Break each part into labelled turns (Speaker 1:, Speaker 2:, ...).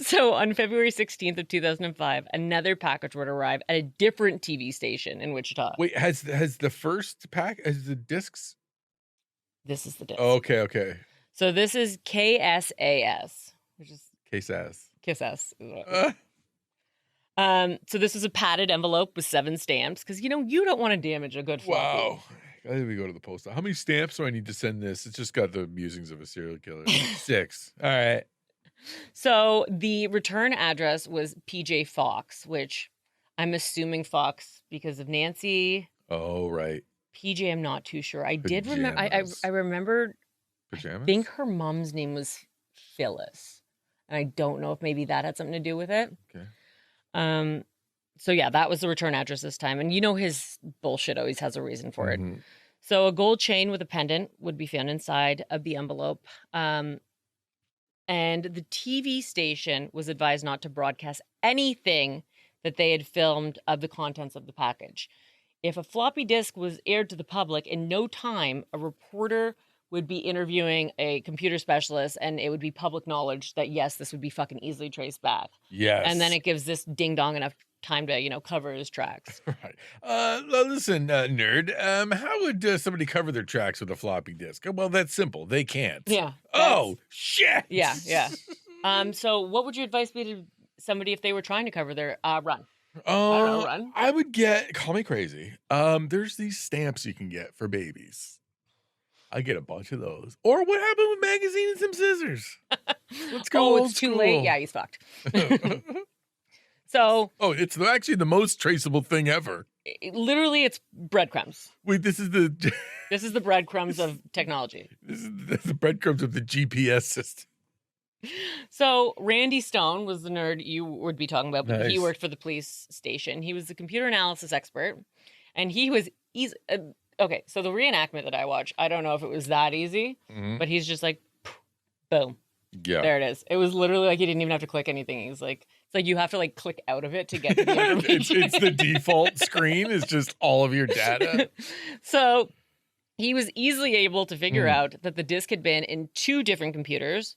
Speaker 1: So on February 16th of 2005, another package would arrive at a different TV station in Wichita.
Speaker 2: Wait, has the first pack, has the discs?
Speaker 1: This is the disc.
Speaker 2: Oh, okay.
Speaker 1: So this is KSAS, which is
Speaker 2: K-S-A-S.
Speaker 1: KSAS. So this is a padded envelope with 7 stamps because, you don't want to damage a good floppy.
Speaker 2: Wow. I think we go to the post office. How many stamps do I need to send this? It's just got the musings of a serial killer. 6. All right.
Speaker 1: So the return address was PJ Fox, which I'm assuming Fox because of Nancy.
Speaker 2: Oh, right.
Speaker 1: PJ, I'm not too sure. I did remember.
Speaker 2: Pajamas.
Speaker 1: I remember.
Speaker 2: Pajamas?
Speaker 1: I think her mom's name was Phyllis, and I don't know if maybe that had something to do with it.
Speaker 2: Okay.
Speaker 1: So yeah, that was the return address this time, and his bullshit always has a reason for it.
Speaker 2: Mhm.
Speaker 1: So a gold chain with a pendant would be found inside of the envelope. And the TV station was advised not to broadcast anything that they had filmed of the contents of the package. If a floppy disk was aired to the public, in no time, a reporter would be interviewing a computer specialist, and it would be public knowledge that, yes, this would be fucking easily traced back.
Speaker 2: Yes.
Speaker 1: And then it gives this ding-dong enough time to, cover his tracks.
Speaker 2: Right. Listen, nerd, how would somebody cover their tracks with a floppy disk? Well, that's simple. They can't.
Speaker 1: Yeah.
Speaker 2: Oh, shit.
Speaker 1: Yeah. So what would your advice be to somebody if they were trying to cover their run? I don't know, run.
Speaker 2: I would call me crazy. There's these stamps you can get for babies. I get a bunch of those. Or what happened with magazine and some scissors? Let's go old
Speaker 1: it's too
Speaker 2: school.
Speaker 1: late. Yeah, he's fucked. So.
Speaker 2: Oh, it's actually the most traceable thing ever.
Speaker 1: Literally, it's breadcrumbs.
Speaker 2: Wait, this is the...
Speaker 1: This is the breadcrumbs of technology.
Speaker 2: This is the breadcrumbs of the GPS system.
Speaker 1: So Randy Stone was the nerd you would be talking about, but
Speaker 2: Nice.
Speaker 1: he worked for the police station. He was the computer analysis expert, and he's okay. So the reenactment that I watched, I don't know if it was that easy, but he's just like, boom.
Speaker 2: Yeah.
Speaker 1: There it is. It was literally like he didn't even have to click anything. He's like, it's like you have to like click out of it to get to the information.
Speaker 2: it's the default screen is just all of your data.
Speaker 1: So he was easily able to figure out that the disk had been in 2 different computers.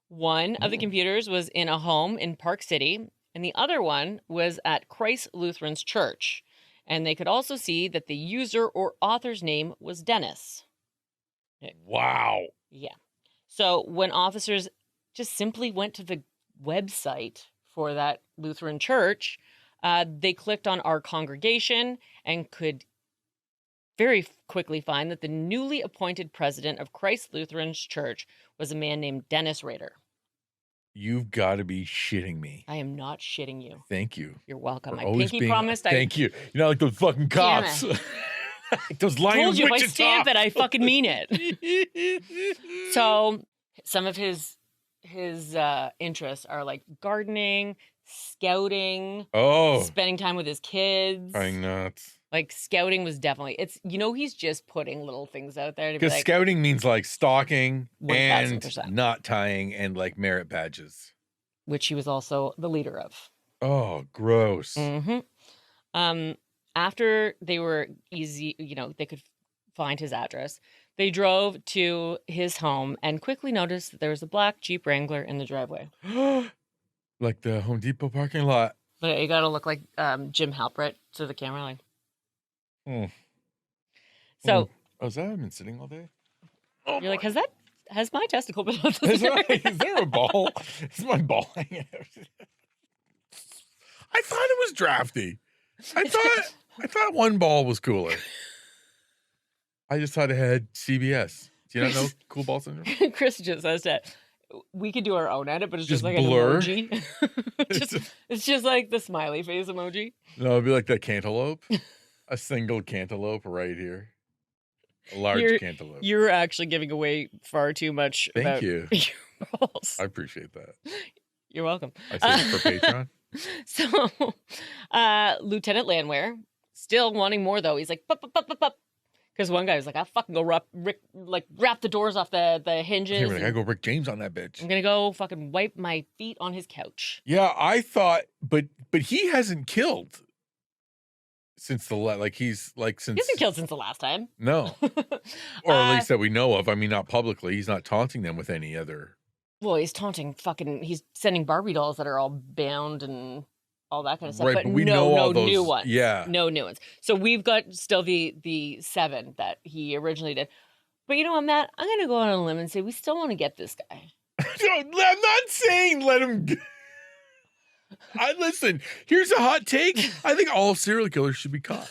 Speaker 1: One of the computers was in a home in Park City, and the other one was at Christ Lutheran's church. And they could also see that the user or author's name was Dennis.
Speaker 2: Wow.
Speaker 1: Yeah. So when officers just simply went to the website for that Lutheran church, they clicked on our congregation and could very quickly find that the newly appointed president of Christ Lutheran's church was a man named Dennis Rader.
Speaker 2: You've got to be shitting me.
Speaker 1: I am not shitting you.
Speaker 2: Thank you.
Speaker 1: You're welcome. I
Speaker 2: always
Speaker 1: pinky promised.
Speaker 2: Thank you. You're not like those fucking cops. Like those lying
Speaker 1: I told you if I
Speaker 2: Wichita.
Speaker 1: stamp it, I fucking mean it. So some of his interests are like gardening, scouting, spending time with his kids.
Speaker 2: I'm nuts.
Speaker 1: Like scouting was definitely he's just putting little things out there to be
Speaker 2: Because
Speaker 1: like,
Speaker 2: scouting means like stalking
Speaker 1: 1000%.
Speaker 2: and not tying and like merit badges,
Speaker 1: which he was also the leader of.
Speaker 2: Oh, gross.
Speaker 1: After they were they could find his address. They drove to his home and quickly noticed that there was a black Jeep Wrangler in the driveway.
Speaker 2: Like the Home Depot parking lot.
Speaker 1: But you gotta look like Jim Halpert to the camera, like. So.
Speaker 2: Oh, is that I've been sitting all day?
Speaker 1: You're like, has my testicle been out this
Speaker 2: Is there a ball? Is my ball hanging out? I thought it was drafty. I thought one ball was cooler. I just thought it had CBS. Do you not know cool ball syndrome?
Speaker 1: Chris just says that we could do our own edit, but it's just like
Speaker 2: blur.
Speaker 1: An emoji. It's just like the smiley face emoji.
Speaker 2: No, it'd be like that cantaloupe. A single cantaloupe right here. A large cantaloupe.
Speaker 1: You're actually giving away far too much.
Speaker 2: Thank you.
Speaker 1: Your balls.
Speaker 2: I appreciate that.
Speaker 1: You're welcome.
Speaker 2: I say it for Patreon.
Speaker 1: So, Lieutenant Landwehr, still wanting more though. He's like, because one guy was like, I'll fucking go wrap the doors off the hinges.
Speaker 2: I gotta go Rick James on that bitch.
Speaker 1: I'm gonna go fucking wipe my feet on his couch.
Speaker 2: Yeah, I thought, but he hasn't killed since
Speaker 1: He hasn't killed since the last time.
Speaker 2: No, or at least that we know of. I mean, not publicly. He's not taunting them with any other.
Speaker 1: Well, he's taunting he's sending Barbie dolls that are all bound and all that kind of stuff.
Speaker 2: Right,
Speaker 1: But
Speaker 2: but we
Speaker 1: no
Speaker 2: know all
Speaker 1: new
Speaker 2: those-
Speaker 1: ones.
Speaker 2: yeah.
Speaker 1: No new ones. So we've got still the 7 that he originally did. But you know what, Matt? I'm going to go on a limb and say we still want to get this guy.
Speaker 2: I'm not saying let him. Listen, here's a hot take. I think all serial killers should be caught.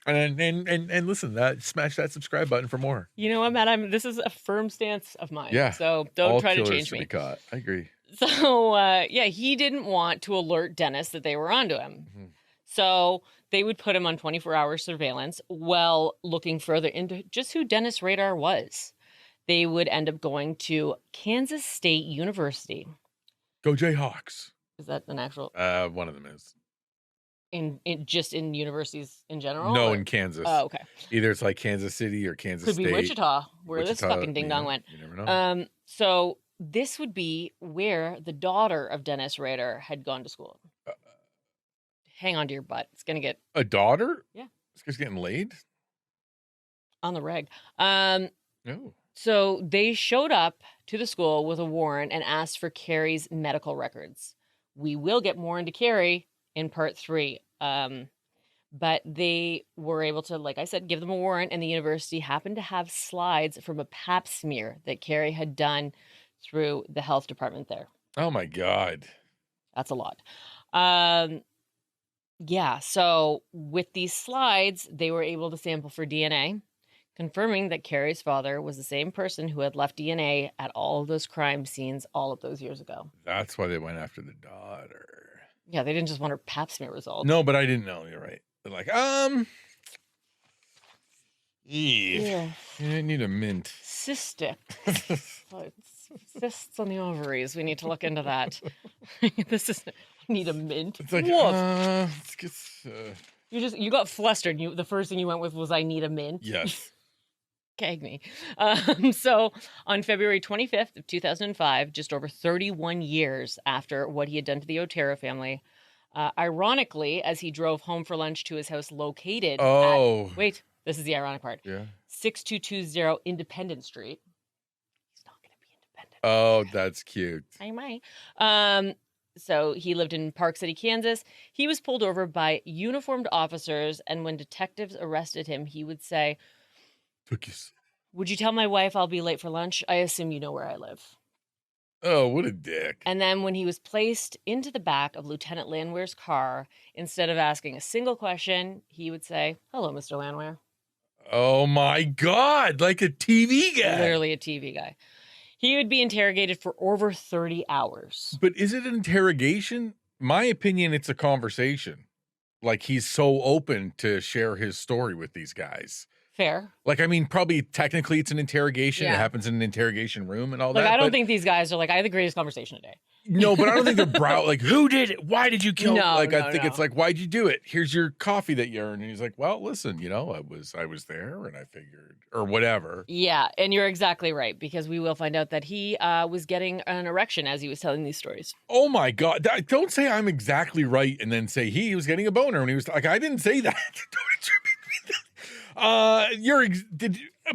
Speaker 2: And listen, smash that subscribe button for more.
Speaker 1: You know what, Matt? This is a firm stance of mine.
Speaker 2: Yeah.
Speaker 1: So don't
Speaker 2: all
Speaker 1: try to
Speaker 2: killers
Speaker 1: change
Speaker 2: should
Speaker 1: me.
Speaker 2: be caught. I agree.
Speaker 1: So he didn't want to alert Dennis that they were onto him.
Speaker 2: Mhm.
Speaker 1: So they would put him on 24-hour surveillance while looking further into just who Dennis Rader was. They would end up going to Kansas State University.
Speaker 2: Go Jayhawks.
Speaker 1: Is that an actual?
Speaker 2: One of them is.
Speaker 1: In universities in general?
Speaker 2: No,
Speaker 1: or?
Speaker 2: in Kansas.
Speaker 1: Oh, okay.
Speaker 2: Either it's like Kansas City or Kansas
Speaker 1: Could
Speaker 2: State.
Speaker 1: be Wichita, where this fucking ding dong went.
Speaker 2: You never know.
Speaker 1: So this would be where the daughter of Dennis Rader had gone to school. Hang on to your butt. It's gonna get
Speaker 2: A daughter?
Speaker 1: Yeah.
Speaker 2: This guy's getting laid?
Speaker 1: on the reg.
Speaker 2: No.
Speaker 1: So they showed up to the school with a warrant and asked for Carrie's medical records. We will get more into Carrie in part 3. But they were able to, like I said, give them a warrant, and the university happened to have slides from a pap smear that Carrie had done through the health department there.
Speaker 2: Oh my God.
Speaker 1: That's a lot. Yeah, so with these slides, they were able to sample for DNA, confirming that Carrie's father was the same person who had left DNA at all of those crime scenes all of those years ago.
Speaker 2: That's why they went after the daughter.
Speaker 1: Yeah, they didn't just want her pap smear results.
Speaker 2: No, but I didn't know. You're right. They're like,
Speaker 1: Yeah.
Speaker 2: I need a mint.
Speaker 1: Cystic. Cysts on the ovaries. We need to look into that. This is. I need a mint.
Speaker 2: It's like,
Speaker 1: Woof.
Speaker 2: let's get,
Speaker 1: You got flustered. The first thing you went with was I need a mint.
Speaker 2: yes.
Speaker 1: Gag me. So on February 25th of 2005, just over 31 years after what he had done to the Otero family, ironically, as he drove home for lunch to his house located at, wait, this is the ironic part.
Speaker 2: Yeah.
Speaker 1: 6220 Independence Street. He's not going to be independent.
Speaker 2: Oh, that's cute.
Speaker 1: I might. So he lived in Park City, Kansas. He was pulled over by uniformed officers, and when detectives arrested him, he would say,
Speaker 2: Cookies.
Speaker 1: "Would you tell my wife I'll be late for lunch? I assume you know where I live."
Speaker 2: Oh, what a dick.
Speaker 1: And then when he was placed into the back of Lieutenant Landwehr's car, instead of asking a single question, he would say, "Hello, Mr. Landwehr."
Speaker 2: Oh my God, like a TV guy.
Speaker 1: Literally a TV guy. He would be interrogated for over 30 hours.
Speaker 2: But is it an interrogation? My opinion, it's a conversation. Like, he's so open to share his story with these guys.
Speaker 1: Fair.
Speaker 2: Like, I mean, probably technically it's an interrogation.
Speaker 1: Yeah.
Speaker 2: It happens in an interrogation room and all
Speaker 1: Like,
Speaker 2: that.
Speaker 1: I don't think these guys are like, I had the greatest conversation today.
Speaker 2: No, but I don't think they're like, who did it? Why did you kill?
Speaker 1: No,
Speaker 2: like,
Speaker 1: no,
Speaker 2: I think
Speaker 1: no.
Speaker 2: it's like, why'd you do it? Here's your coffee that you earned. And he's like, well, listen, I was there and I figured, or whatever.
Speaker 1: Yeah, and you're exactly right, because we will find out that he was getting an erection as he was telling these stories.
Speaker 2: Oh my God. Don't say I'm exactly right and then say he was getting a boner when he was like, I didn't say that. Don't attribute me that.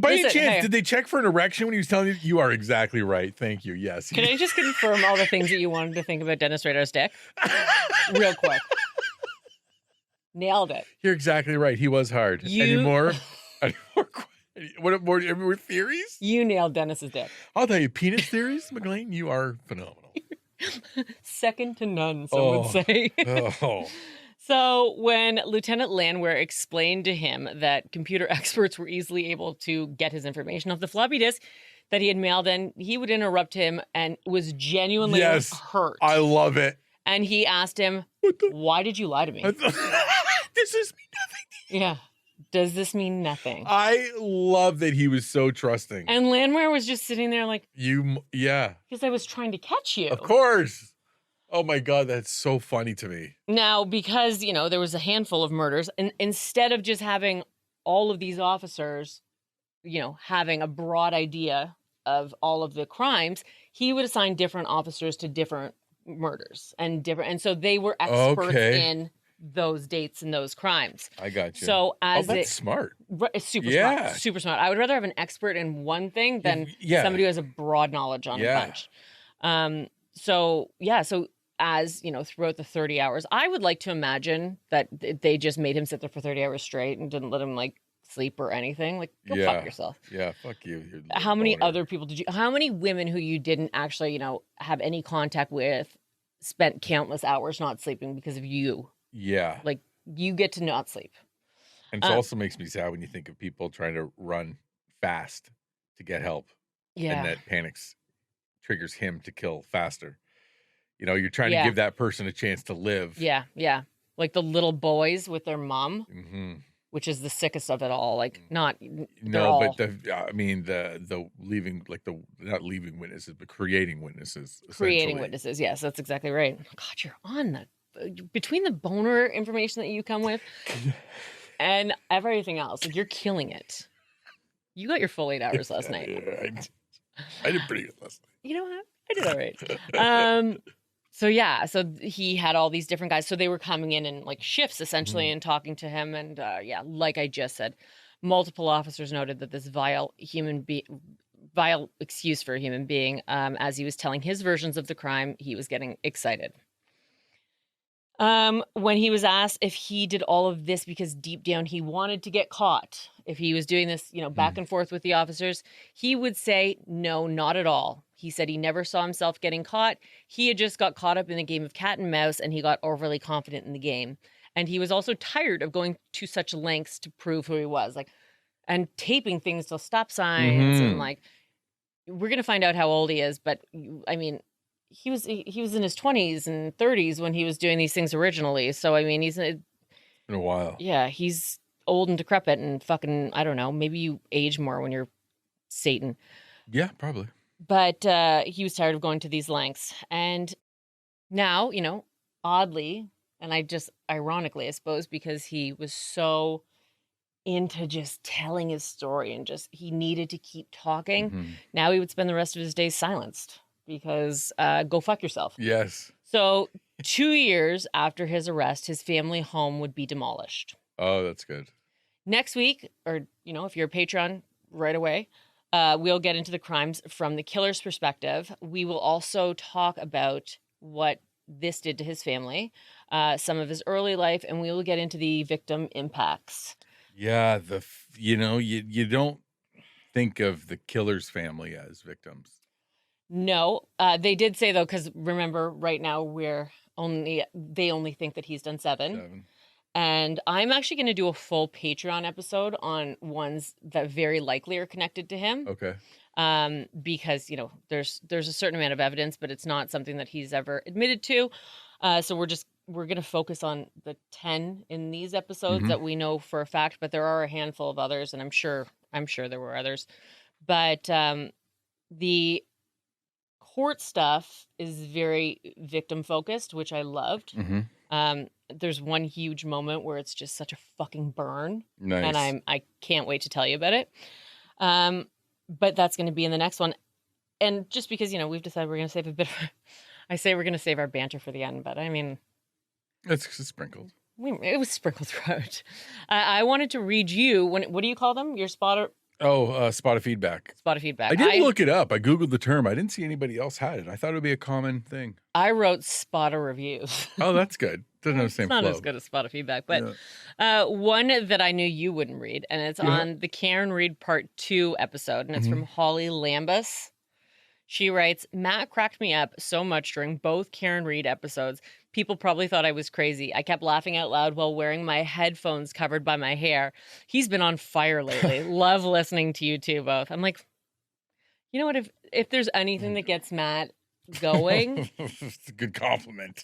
Speaker 2: By any chance, did they check for an erection when he was telling you? You are exactly right. Thank you. Yes.
Speaker 1: Can I just confirm all the things that you wanted to think about Dennis Rader's dick? Real quick. Nailed it.
Speaker 2: You're exactly right. He was hard. Any more theories?
Speaker 1: You nailed Dennis's dick.
Speaker 2: I'll tell you, penis theories, McLean, you are phenomenal.
Speaker 1: Second to none, some would say.
Speaker 2: Oh.
Speaker 1: So when Lieutenant Landwehr explained to him that computer experts were easily able to get his information off the floppy disk that he had mailed in, he would interrupt him and was genuinely hurt.
Speaker 2: I love it.
Speaker 1: And he asked him, why did you lie to me?
Speaker 2: Does this mean nothing?
Speaker 1: Yeah. Does this mean nothing?
Speaker 2: I love that he was so trusting.
Speaker 1: And Landwehr was just sitting there like,
Speaker 2: yeah.
Speaker 1: Because I was trying to catch you.
Speaker 2: Of course. Oh my God, that's so funny to me.
Speaker 1: Now, because, there was a handful of murders, and instead of just having all of these officers, having a broad idea of all of the crimes, he would assign different officers to different murders and so they were experts in those dates and those crimes.
Speaker 2: I got you.
Speaker 1: So
Speaker 2: that's smart.
Speaker 1: It's super smart. Super smart. I would rather have an expert in one thing than somebody who has a broad knowledge on a bunch. So as, throughout the 30 hours, I would like to imagine that they just made him sit there for 30 hours straight and didn't let him sleep or anything. Go fuck yourself.
Speaker 2: Yeah, fuck you.
Speaker 1: How many other people how many women who you didn't actually, have any contact with spent countless hours not sleeping because of you?
Speaker 2: Yeah.
Speaker 1: You get to not sleep.
Speaker 2: And it also makes me sad when you think of people trying to run fast to get help. Yeah. And that triggers him to kill faster. You're trying to give that person a chance to live.
Speaker 1: Yeah, yeah. Like the little boys with their mom. Mm-hmm. Which is the sickest of it all. But the leaving, not leaving witnesses, but creating witnesses. Creating witnesses, yes, that's exactly right. God, you're on between the boner information that you come with and everything else, you're killing it. You got your full 8 hours last night.
Speaker 2: Yeah, I did pretty good last night.
Speaker 1: You know what? I did all right. So he had all these different guys. So they were coming in shifts essentially and talking to him. And like I just said, multiple officers noted that this vile excuse for a human being, as he was telling his versions of the crime, he was getting excited. When he was asked if he did all of this because deep down he wanted to get caught, if he was doing this, back and forth with the officers, he would say, no, not at all. He said he never saw himself getting caught. He had just got caught up in the game of cat and mouse, and he got overly confident in the game. And he was also tired of going to such lengths to prove who he was, and taping things to stop signs. And we're going to find out how old he is. But I mean, he was in his 20s and 30s when he was doing these things originally. So, I mean, he's
Speaker 2: been a while.
Speaker 1: Yeah, he's old and decrepit and fucking, I don't know, maybe you age more when you're Satan.
Speaker 2: Yeah, probably.
Speaker 1: But he was tired of going to these lengths. And now, oddly, and ironically, I suppose, because he was so into just telling his story and he needed to keep talking. Mm-hmm. Now he would spend the rest of his days silenced because go fuck yourself.
Speaker 2: Yes.
Speaker 1: So 2 years after his arrest, his family home would be demolished.
Speaker 2: Oh, that's good.
Speaker 1: Next week, or, if you're a Patreon right away, we'll get into the crimes from the killer's perspective. We will also talk about what this did to his family, some of his early life, and we will get into the victim impacts.
Speaker 2: Yeah, you don't think of the killer's family as victims.
Speaker 1: No, they did say though, because remember, right now they only think that he's done seven. And I'm actually going to do a full Patreon episode on ones that very likely are connected to him.
Speaker 2: Okay.
Speaker 1: Because, there's a certain amount of evidence, but it's not something that he's ever admitted to. So we're going to focus on the 10 in these episodes that we know for a fact, but there are a handful of others, and I'm sure there were others. But the court stuff is very victim focused, which I loved. Mm-hmm. There's one huge moment where it's just such a fucking burn.
Speaker 2: Nice.
Speaker 1: And I can't wait to tell you about it. But that's going to be in the next one. And just because, we've decided we're going to save a bit of, I say we're going to save our banter for the end, but I mean.
Speaker 2: It's sprinkled.
Speaker 1: It was sprinkled throughout. I wanted to read you, what do you call them? Your spotter?
Speaker 2: Oh, spot of feedback.
Speaker 1: Spot of feedback.
Speaker 2: I didn't look it up. I Googled the term. I didn't see anybody else had it. I thought it would be a common thing.
Speaker 1: I wrote spotter reviews.
Speaker 2: Oh, that's good. Doesn't have the same flow.
Speaker 1: It's not as good as spot of feedback. But one that I knew you wouldn't read, and it's on the Karen Read Part 2 episode, and it's from Holly Lambus. She writes, Matt cracked me up so much during both Karen Read episodes. People probably thought I was crazy. I kept laughing out loud while wearing my headphones covered by my hair. He's been on fire lately. Love listening to you two both. I'm like, you know what? If there's anything that gets Matt going.
Speaker 2: It's a good compliment.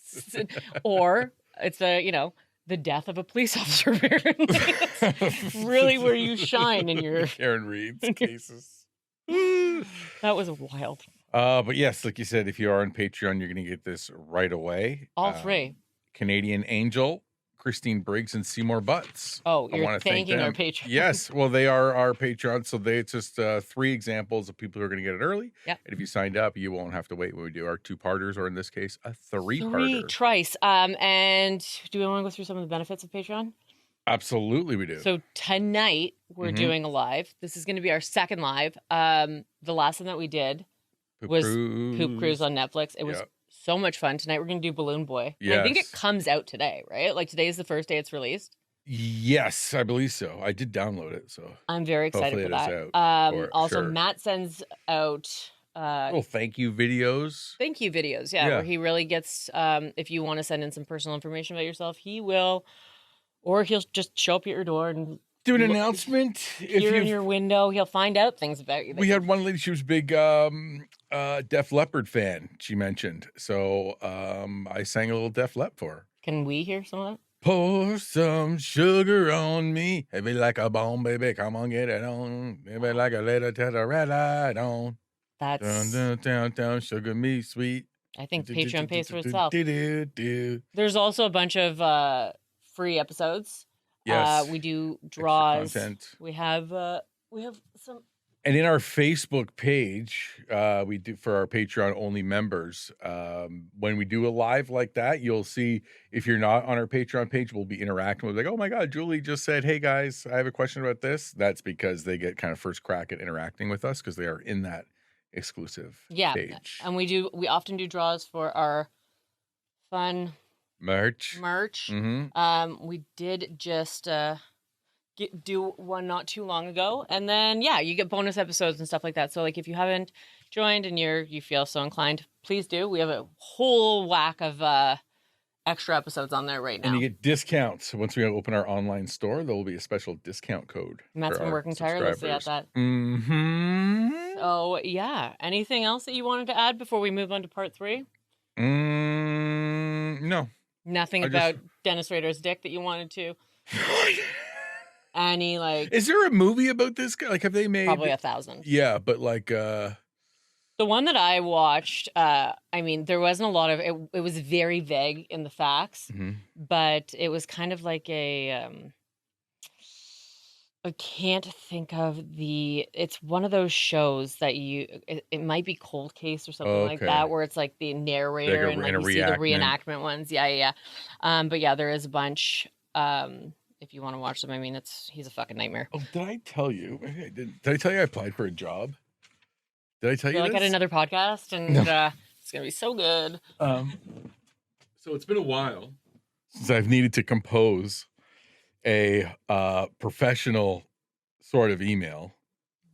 Speaker 1: Or it's the death of a police officer, apparently. That's really where you shine in your
Speaker 2: Karen Read's cases.
Speaker 1: That was wild.
Speaker 2: But yes, like you said, if you are on Patreon, you're going to get this right away.
Speaker 1: All three.
Speaker 2: Canadian Angel, Christine Briggs and Seymour Butts.
Speaker 1: Oh, you're thanking our Patreon.
Speaker 2: Yes. Well, they are our Patreon. So it's just 3 examples of people who are going to get it early.
Speaker 1: Yep.
Speaker 2: And if you signed up, you won't have to wait when we do our 2-parters, or in this case, a 3-parter.
Speaker 1: Trice. And do we want to go through some of the benefits of Patreon?
Speaker 2: Absolutely, we do.
Speaker 1: So tonight we're doing a live. This is going to be our second live. The last one that we did was Poop Cruise on Netflix. It was so much fun. Tonight we're going to do Balloon Boy.
Speaker 2: Yes.
Speaker 1: I think it comes out today, right? Like today is the first day it's released.
Speaker 2: Yes, I believe so. I did download it, so
Speaker 1: I'm very excited for that. Also, sure. Matt sends out
Speaker 2: little thank you videos.
Speaker 1: Thank you videos, where he really gets. If you want to send in some personal information about yourself, he will. Or he'll just show up at your door and
Speaker 2: do an announcement.
Speaker 1: Here in your window, he'll find out things about you.
Speaker 2: We had one lady, she was a big Def Leppard fan, she mentioned. So I sang a little Def Lepp for her.
Speaker 1: Can we hear some of that?
Speaker 2: Pour some sugar on me. Heavy like a bone, baby. Come on, get it on. Baby like a little terrorize on.
Speaker 1: That's...
Speaker 2: Down, sugar me sweet.
Speaker 1: I think Patreon pays for itself. There's also a bunch of... free episodes.
Speaker 2: Yes.
Speaker 1: We do draws.
Speaker 2: Content.
Speaker 1: We have some.
Speaker 2: And in our Facebook page, we do for our Patreon only members. When we do a live like that, you'll see if you're not on our Patreon page, we'll be interacting with like, oh my God, Julie just said, hey guys, I have a question about this. That's because they get kind of first crack at interacting with us because they are in that exclusive page.
Speaker 1: And we often do draws for our fun
Speaker 2: merch.
Speaker 1: Mm-hmm. We did just do one not too long ago, and then you get bonus episodes and stuff like that. So like if you haven't joined and you feel so inclined, please do. We have a whole whack of extra episodes on there right now,
Speaker 2: and you get discounts. Once we open our online store, there will be a special discount code.
Speaker 1: And Matt's been working tirelessly at that. So anything else that you wanted to add before we move on to part 3?
Speaker 2: No.
Speaker 1: Nothing about Dennis Rader's dick that you wanted to. Any
Speaker 2: is there a movie about this guy? Like, have they made
Speaker 1: probably 1,000?
Speaker 2: Yeah, but like
Speaker 1: the one that I watched. I mean, there wasn't a lot of it. It was very vague in the facts, but it was kind of like a. I can't think of the. It's one of those shows that it might be Cold Case or something like that, where it's like the narrator and like you see the reenactment ones. But there is a bunch. If you want to watch them, I mean, he's a fucking nightmare.
Speaker 2: Oh, did I tell you? Did I tell you I applied for a job? Did I tell you?
Speaker 1: Like at another podcast, and it's gonna be so good.
Speaker 2: So it's been a while since I've needed to compose a professional sort of email,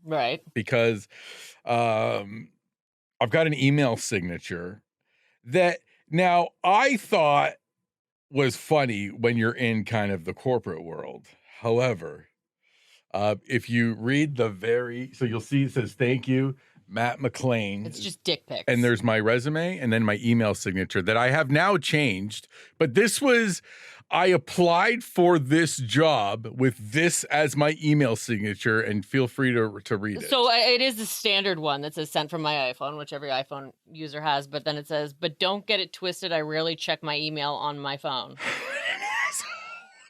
Speaker 1: right?
Speaker 2: Because I've got an email signature that now I thought was funny when you're in kind of the corporate world. However, if you read so you'll see it says thank you, Matt McLean.
Speaker 1: It's just dick pics.
Speaker 2: And there's my resume and then my email signature that I have now changed. But I applied for this job with this as my email signature, and feel free to read it.
Speaker 1: So it is the standard one that says sent from my iPhone, which every iPhone user has. But then it says, but don't get it twisted. I rarely check my email on my phone.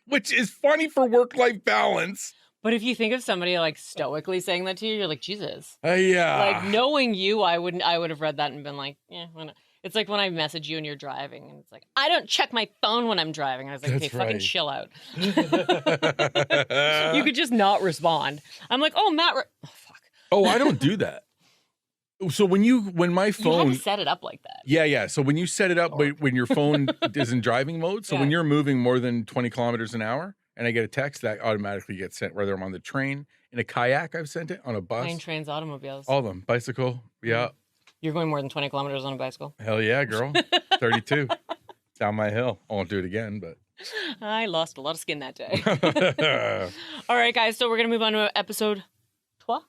Speaker 2: Which is funny for work-life balance.
Speaker 1: But if you think of somebody like stoically saying that to you, you're like, Jesus.
Speaker 2: Yeah.
Speaker 1: Like knowing you, I would have read that and been like, why not? It's like when I message you and you're driving, and it's like, I don't check my phone when I'm driving. And I was like,
Speaker 2: that's
Speaker 1: okay, fucking chill out. You could just not respond. I'm like, oh, Matt. Oh, fuck.
Speaker 2: Oh, I don't do that. So when my phone,
Speaker 1: you have to set it up like that.
Speaker 2: Yeah. So when you set it up, when your phone is in driving mode, so when you're moving more than 20 kilometers an hour, and I get a text, that automatically gets sent, whether I'm on the train, in a kayak, I've sent it, on a bus.
Speaker 1: Plane, trains, automobiles.
Speaker 2: All of them. Bicycle. Yeah.
Speaker 1: You're going more than 20 kilometers on a bicycle?
Speaker 2: Hell yeah, girl. 32. Down my hill. I won't do it again, but.
Speaker 1: I lost a lot of skin that day. All right, guys. So we're going to move on to episode 3.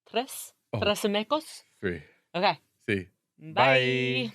Speaker 1: Tres. Tres mecos.
Speaker 2: 3.
Speaker 1: Okay.
Speaker 2: See.
Speaker 1: Bye.